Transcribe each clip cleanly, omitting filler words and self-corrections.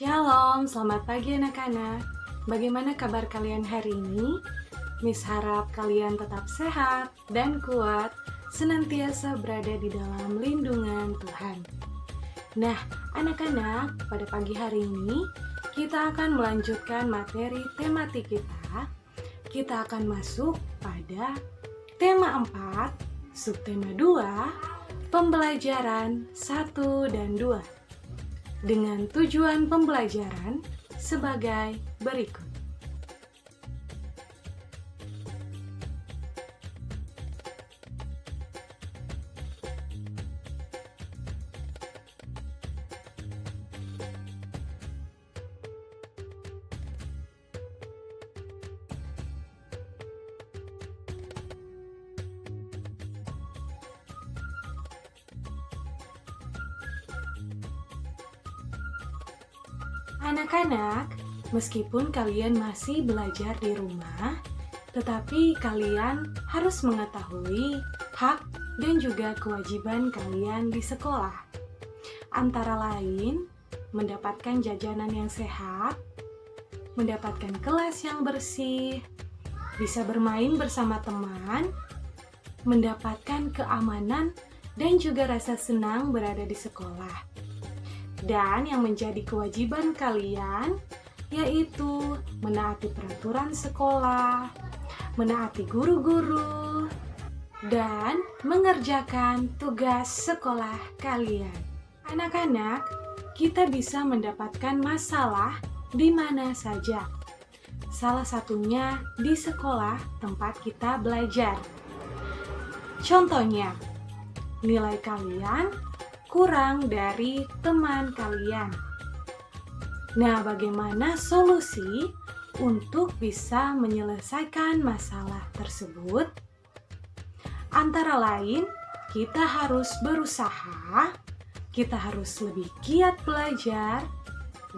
Shalom, selamat pagi anak-anak. Bagaimana kabar kalian hari ini? Miss harap kalian tetap sehat dan kuat, senantiasa berada di dalam lindungan Tuhan. Nah, anak-anak, pada pagi hari ini kita akan melanjutkan materi tematik kita. Kita akan masuk pada tema 4, subtema 2, pembelajaran 1 dan 2. Dengan tujuan pembelajaran sebagai berikut. Anak-anak, meskipun kalian masih belajar di rumah, tetapi kalian harus mengetahui hak dan juga kewajiban kalian di sekolah. Antara lain, mendapatkan jajanan yang sehat, mendapatkan kelas yang bersih, bisa bermain bersama teman, mendapatkan keamanan dan juga rasa senang berada di sekolah. Dan yang menjadi kewajiban kalian yaitu menaati peraturan sekolah, menaati guru-guru, dan mengerjakan tugas sekolah kalian. Anak-anak, kita bisa mendapatkan masalah di mana saja. Salah satunya di sekolah tempat kita belajar. Contohnya, nilai kalian kurang dari teman kalian. Nah, bagaimana solusi untuk bisa menyelesaikan masalah tersebut? Antara lain, kita harus berusaha, kita harus lebih giat belajar,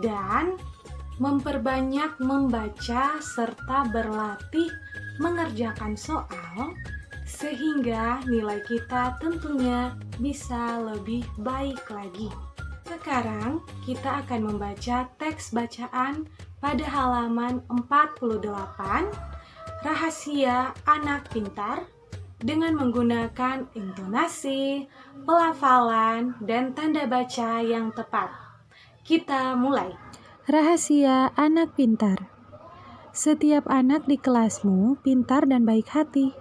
dan memperbanyak membaca serta berlatih mengerjakan soal sehingga nilai kita tentunya bisa lebih baik lagi. Sekarang kita akan membaca teks bacaan pada halaman 48, Rahasia Anak Pintar, dengan menggunakan intonasi, pelafalan, dan tanda baca yang tepat. Kita mulai. Rahasia anak pintar. Setiap anak di kelasmu pintar dan baik hati.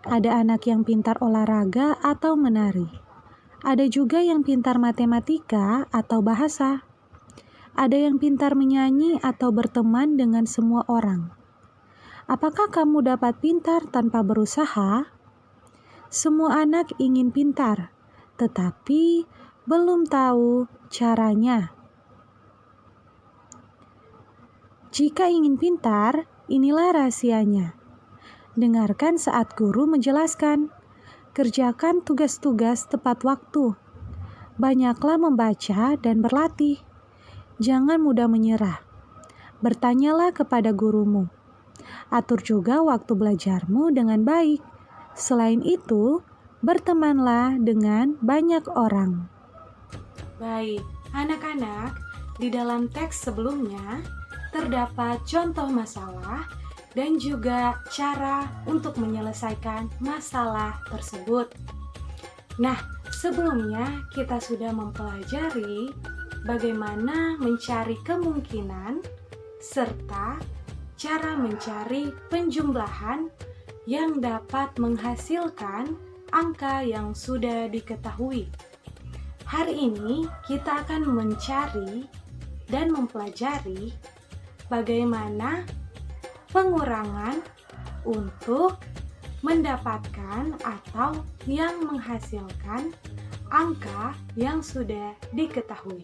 Ada anak yang pintar olahraga atau menari. Ada juga yang pintar matematika atau bahasa. Ada yang pintar menyanyi atau berteman dengan semua orang. Apakah kamu dapat pintar tanpa berusaha? Semua anak ingin pintar, tetapi belum tahu caranya. Jika ingin pintar, inilah rahasianya. Dengarkan saat guru menjelaskan. Kerjakan tugas-tugas tepat waktu. Banyaklah membaca dan berlatih. Jangan mudah menyerah. Bertanyalah kepada gurumu. Atur juga waktu belajarmu dengan baik. Selain itu, bertemanlah dengan banyak orang. Baik, anak-anak, di dalam teks sebelumnya terdapat contoh masalah dan juga cara untuk menyelesaikan masalah tersebut. Nah, sebelumnya kita sudah mempelajari bagaimana mencari kemungkinan serta cara mencari penjumlahan yang dapat menghasilkan angka yang sudah diketahui. Hari ini kita akan mencari dan mempelajari bagaimana pengurangan untuk mendapatkan atau yang menghasilkan angka yang sudah diketahui.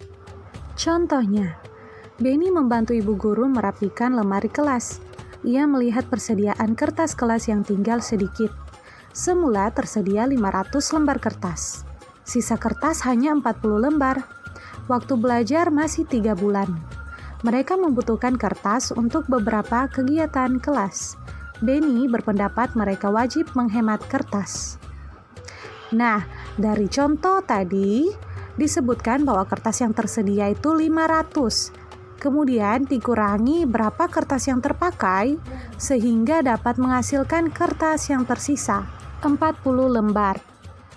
Contohnya, Benny membantu ibu guru merapikan lemari kelas. Ia melihat persediaan kertas kelas yang tinggal sedikit. Semula tersedia 500 lembar kertas. Sisa kertas hanya 40 lembar. Waktu belajar masih 3 bulan. Mereka membutuhkan kertas untuk beberapa kegiatan kelas. Benny berpendapat mereka wajib menghemat kertas. Nah, dari contoh tadi, disebutkan bahwa kertas yang tersedia itu 500. Kemudian dikurangi berapa kertas yang terpakai sehingga dapat menghasilkan kertas yang tersisa, 40 lembar.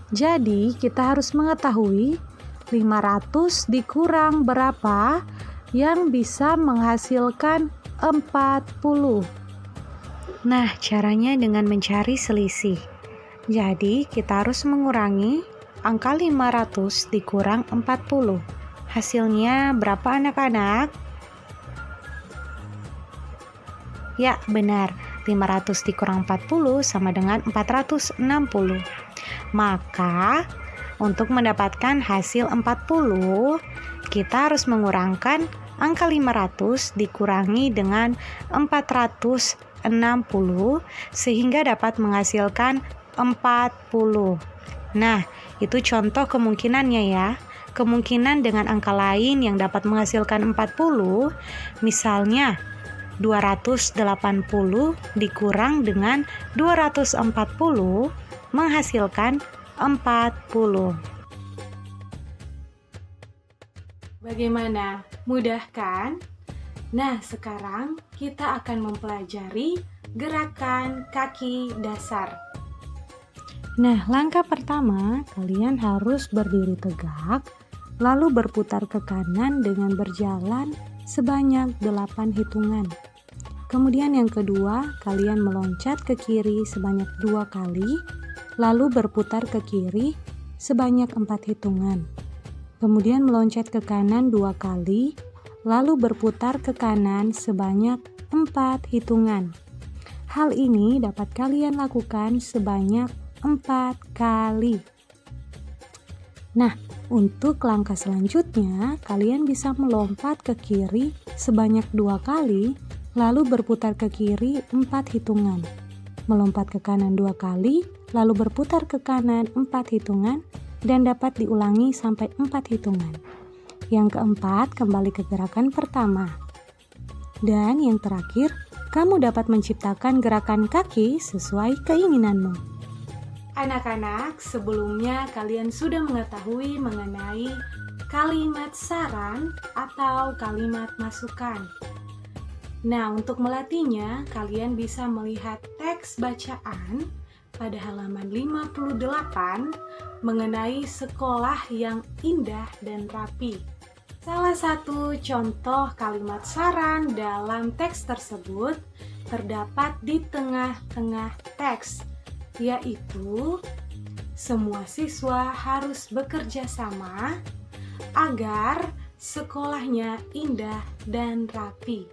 Jadi kita harus mengetahui 500 dikurang berapa yang bisa menghasilkan 40. Nah, caranya dengan mencari selisih. Jadi kita harus mengurangi angka 500 dikurang 40. Hasilnya berapa anak-anak? Ya, benar. 500 dikurang 40 sama dengan 460. Maka, untuk mendapatkan hasil 40, kita harus mengurangkan angka 500 dikurangi dengan 460 sehingga dapat menghasilkan 40. Nah, itu contoh kemungkinannya ya. Kemungkinan dengan angka lain yang dapat menghasilkan 40, misalnya 280 dikurang dengan 240 menghasilkan 40. Bagaimana? Mudah kan? Nah, sekarang kita akan mempelajari gerakan kaki dasar. Nah, langkah pertama, kalian harus berdiri tegak, lalu berputar ke kanan dengan berjalan sebanyak 8 hitungan. Kemudian yang kedua, kalian meloncat ke kiri sebanyak 2 kali, lalu berputar ke kiri sebanyak 4 hitungan. Kemudian meloncat ke kanan 2 kali, lalu berputar ke kanan sebanyak 4 hitungan. Hal ini dapat kalian lakukan sebanyak 4 kali. Nah, untuk langkah selanjutnya, kalian bisa melompat ke kiri sebanyak 2 kali, lalu berputar ke kiri 4 hitungan. Melompat ke kanan 2 kali, lalu berputar ke kanan 4 hitungan, dan dapat diulangi sampai 4 hitungan. Yang keempat, kembali ke gerakan pertama. Dan yang terakhir, kamu dapat menciptakan gerakan kaki sesuai keinginanmu. Anak-anak, sebelumnya kalian sudah mengetahui mengenai kalimat saran atau kalimat masukan. Nah, untuk melatihnya, kalian bisa melihat teks bacaan pada halaman 58 mengenai sekolah yang indah dan rapi. Salah satu contoh kalimat saran dalam teks tersebut terdapat di tengah-tengah teks, yaitu semua siswa harus bekerja sama agar sekolahnya indah dan rapi.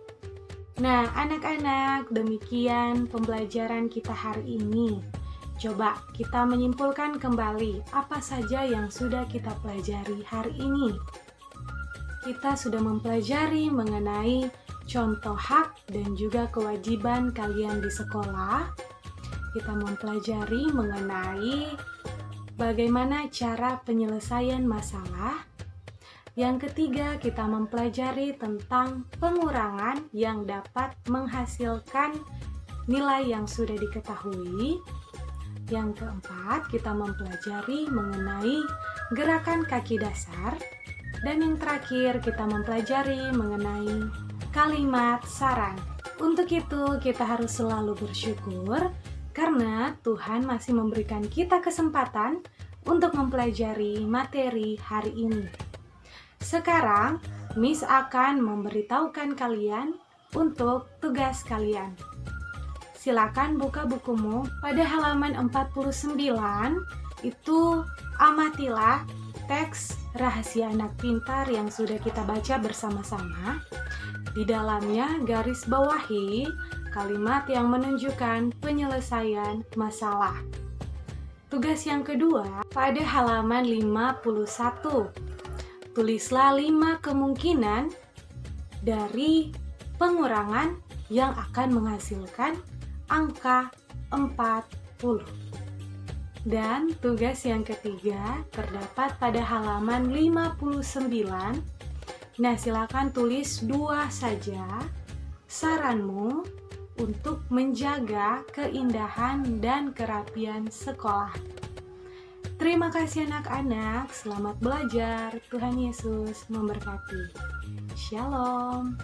Nah, anak-anak, demikian pembelajaran kita hari ini. Coba kita menyimpulkan kembali apa saja yang sudah kita pelajari hari ini. Kita sudah mempelajari mengenai contoh hak dan juga kewajiban kalian di sekolah. Kita mempelajari mengenai bagaimana cara penyelesaian masalah. Yang ketiga, kita mempelajari tentang pengurangan yang dapat menghasilkan nilai yang sudah diketahui. Yang keempat, kita mempelajari mengenai gerakan kaki dasar. Dan yang terakhir, kita mempelajari mengenai kalimat saran. Untuk itu, kita harus selalu bersyukur karena Tuhan masih memberikan kita kesempatan untuk mempelajari materi hari ini. Sekarang, Miss akan memberitahukan kalian untuk tugas kalian. Silakan buka bukumu pada halaman 49, itu amatilah teks Rahasia Anak Pintar yang sudah kita baca bersama-sama. Di dalamnya garis bawahi kalimat yang menunjukkan penyelesaian masalah. Tugas yang kedua pada halaman 51. Tulislah 5 kemungkinan dari pengurangan yang akan menghasilkan angka 40. Dan tugas yang ketiga terdapat pada halaman 59. Nah, silakan tulis 2 saja saranmu untuk menjaga keindahan dan kerapian sekolah. Terima kasih anak-anak, selamat belajar. Tuhan Yesus memberkati. Shalom.